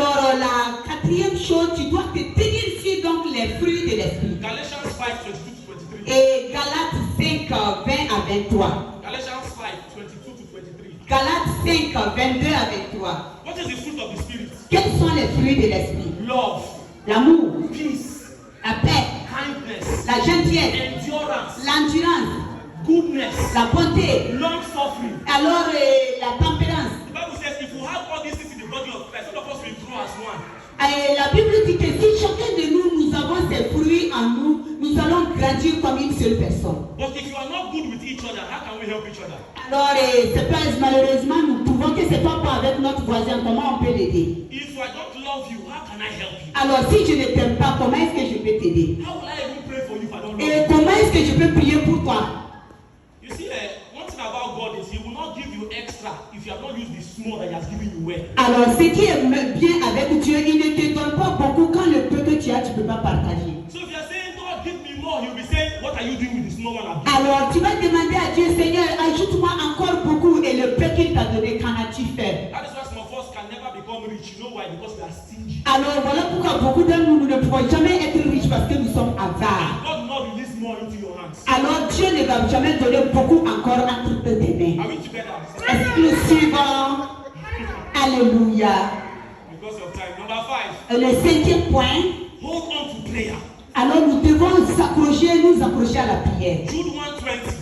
Alors, la quatrième chose, tu dois te tenir sur donc les fruits de l'esprit. Galatians 5, 22 to 23. Et Galates 5, 20 à 23. Galatians 5, 22 to 23. Galates 5, 22 à 23. What is the fruit of the Spirit? Quels sont les fruits de l'esprit? Love, L'amour, peace, la paix, kindness, la gentillesse, endurance, l'endurance, goodness, la bonté, long suffering. alors la tempérance. The Bible says if you have all these things in the body of Christ, all of us will grow as one. Et la Bible dit que si chacun de nous avons ces fruits en nous, nous allons grandir comme une seule personne. But if you are not good with each other, how can we help each other? Alors, c'est pas, malheureusement, nous trouvons que c'est pas avec notre voisin, comment on peut l'aider? If I don't love you, how can I help you? Alors, si je ne t'aime pas, comment est-ce que je peux t'aider? How will I even pray for you if I don't love Et you? comment est-ce que je peux prier pour toi? You see, one thing about God is He will not give you extra if you have not used the small that He has given you well. Alors, ce qui est bien avec Dieu, il ne te donne pas beaucoup quand le peu que tu as, tu ne peux pas partager. So if you are saying, God, give me more, He'll be saying, what are you doing with the small one I've given? Alors, tu vas demander à Dieu, Seigneur, ajoute-moi encore beaucoup et le peu qu'il t'a donné, qu'en as-tu fait? That is why some of us can never become rich. You know why? Because we are stingy. Alors, voilà pourquoi beaucoup de nous ne pouvons jamais être riches parce que nous sommes avares. God will not release more into your hands. Alors, Dieu ne va jamais donner beaucoup encore entre tes mains. Are we together? Est-ce que nous suivons? Alléluia. Because of time. Number 5. Le cinquième point, Hold on to prayer. alors nous devons nous accrocher à la prière. Jude 1:20.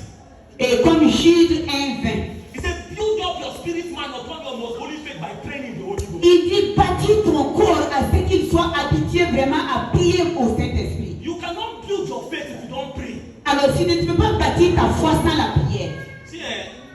Et comme Jude 1:20, He said, build up your spirit man upon your most holy faith by praying in the Holy Ghost. il dit bâtis ton corps à ce qu'il soit habitué vraiment à prier au Saint-Esprit. You cannot build your faith if you don't pray. Alors si tu ne peux pas bâtir ta foi sans la prière. See,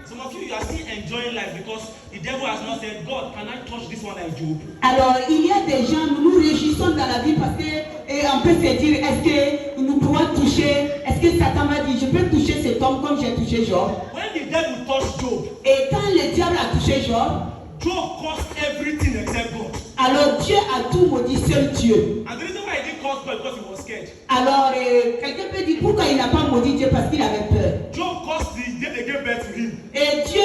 some of you are still enjoying life because the devil has not said, God, can I touch this one like Job? Alors il y a des gens, nous nous réjouissons dans la vie parce que on peut se dire, est-ce que nous pouvons toucher, est-ce que Satan m'a dit, je peux toucher cet homme comme j'ai touché Job? When the devil touched Job, Et quand le diable a touché Job, Job caused everything except God. alors Dieu a tout maudit, seul Dieu. And the reason why he didn't curse God because he was scared. Alors quelqu'un peut dire pourquoi il n'a pas maudit Dieu parce qu'il avait peur. Job cursed the day they gave birth to him. Et Dieu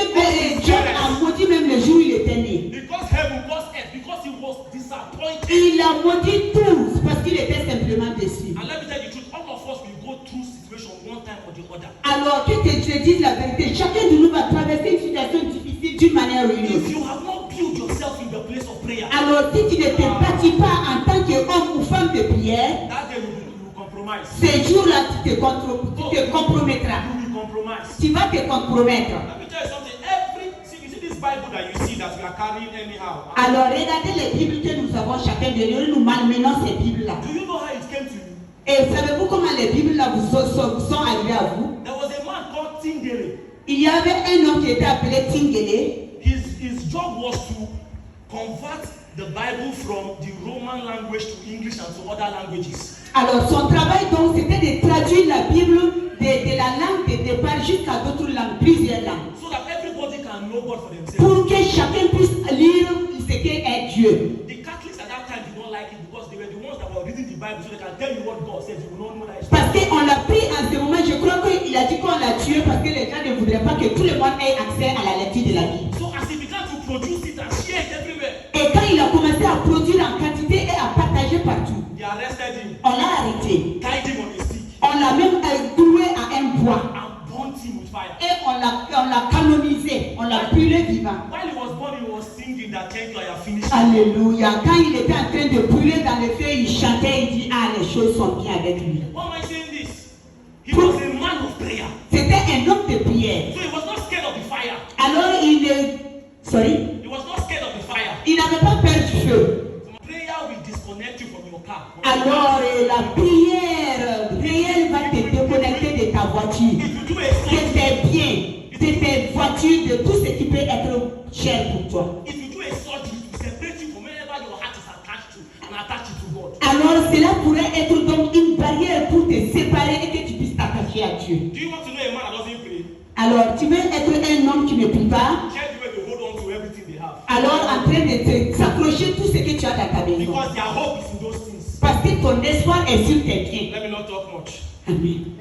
a maudit même le jour où il était né. He cursed heaven, cursed earth because he was disappointed. Il a maudit tout parce qu'il était simplement déçu. And let me tell you the truth, all of us will go through situation one time or the other. Alors que je te dise la vérité, chacun de nous va traverser une situation difficile d'une manière ou une If autre. you have not built yourself in the place of prayer, Alors si tu ne te bâtis pas en tant qu'homme ou femme de prière, that day you will compromise. ce jour-là tu te compromettras. You will compromise. Tu vas te compromettre. Let me tell you something. You see this Bible that you see that we are carrying anyhow. Alors regardez les Bibles que nous avons chacun de nous, nous malmenons ces Bibles-là. Do you know how it came to you? Et savez-vous comment les Bibles-là vous sont arrivées à vous? There was a man called Tingele. Il y avait un homme qui était appelé Tingele. His job was to convert the Bible from the Roman language to English and to other languages. Alors son travail donc c'était de traduire la Bible de la langue de départ jusqu'à d'autres langues, plusieurs langues. So that everybody can know God for themselves. Pour que chacun puisse lire ce qu'est Dieu. The Catholics at that time did not like it because they were the ones that were reading the Bible so they can tell you what God says. You will not know that. Parce qu'on l'a pris en ce moment, je crois qu'il a dit qu'on l'a tué parce que les gens ne voudraient pas que tout le monde ait accès à la lecture de la Bible. So as he began to produce it and share it everywhere, Et quand il a commencé à produire en quantité et à partager partout, they arrested him, on l'a arrêté. tied him on a stick, On l'a même cloué à un bois. and burnt him with fire. Et on l'a canonisé, on l'a brûlé vivant. While he was born, he was singing that thank you, I have finished. Alléluia. Quand il était en train de brûler dans le feu, il chantait, il dit, ah, les choses sont bien avec lui. Why am I saying this? He was a man of prayer. C'était un homme de prière. So he was not scared of the fire. Alors il He was not scared of the fire. n'avait pas peur du feu. So prayer will disconnect you from your car. Alors la prière réelle va te déconnecter de ta voiture, If you do a de surgery, tes biens, de tes voitures, de tout ce qui peut être cher pour toi. if you do a surgery to separate you from wherever your heart is attached to and attach it to God. Alors cela pourrait être donc une barrière pour te séparer et que tu puisses t'attacher à Dieu. Do you want to know a man that doesn't pray? Alors tu veux être un homme qui ne prie pas, Check the way they hold on to everything they have. alors en train de s'accrocher tout ce que tu as dans ta maison. Because their hope is in those things. Parce que ton espoir est sur tes biens. Let me not talk much. Amen.